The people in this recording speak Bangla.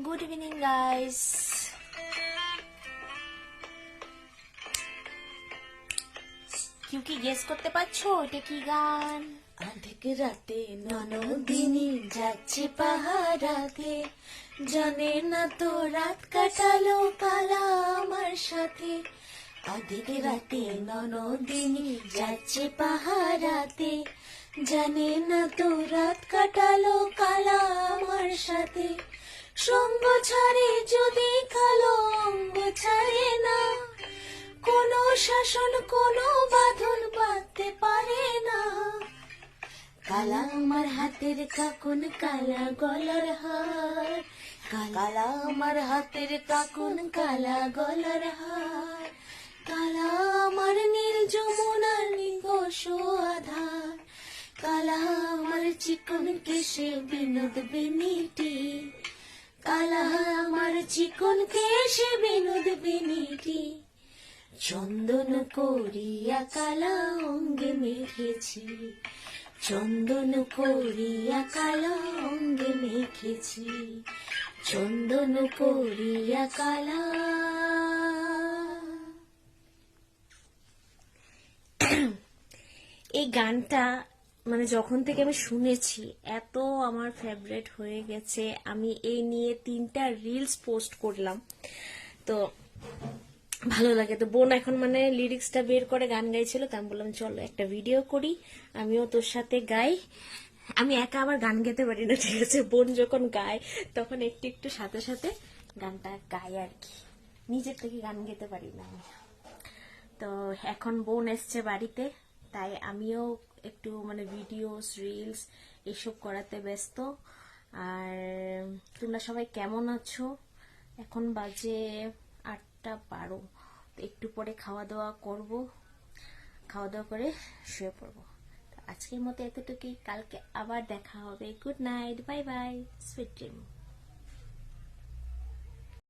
Good evening guys. কেউ কি গেস করতে পারছো এটা কি গান? আধেক রাতে ননদিনী যাচ্ছে পাহারাতে, জানে না তো রাত কাটালো কালা আমার সাথে। আধেক রাতে ননদিনী যাচ্ছে পাহারাতে, জানে না তো রাত কাটালো কালা আমার সাথে। সঙ্গ ছাড়ে যদি কালো অঙ্গ ছাড়ে না, কোনো শাসন কোনো বাঁধন বাঁধতে পারে না। কালা আমার হাতের কাকুন কালা গলার হার, কালা আমার হাতের কাকুন কালা গলার হার। কালা আমার নীল যমুনার নিকষ আধার, কালা আমার চিকন কেশে বিনোদ বিনিটি, কালা আমার চিকন কেশে বিনোদ বিনিটি। চন্দন করিয়া কালা অঙ্গে মেখেছি, চন্দন করিয়া কালা অঙ্গে মেখেছি, চন্দন করিয়া কালা। এই গানটা মানে যখন থেকে আমি শুনেছি এত আমার ফেভারিট হয়ে গেছে, আমি এই নিয়ে 3টা রিলস পোস্ট করলাম। তো ভালো লাগে। তো বোন এখন মানে লিরিক্সটা বের করে গান গাইছিল, তো আমি বললাম চলো একটা ভিডিও করি, আমিও তোর সাথে গাই। আমি একা আবার গান গাইতে পারি না, ঠিক আছে? বোন যখন গায় তখন একটু একটু সাথে সাথে গানটা গাই আর কি, নিজের থেকে গান গাইতে পারি না আমি। তো এখন বোন এসছে বাড়িতে, তাই আমিও একটু মানে ভিডিওস রিলস এসব করাতে ব্যস্ত। আর তোমরা সবাই কেমন আছো? এখন বাজে 8:12, তো একটু পরে খাওয়া দাওয়া করব, খাওয়া দাওয়া করে শুয়ে পড়বো। আজকের মতো এতটুকুই, কালকে আবার দেখা হবে। Good night, bye bye, sweet dream.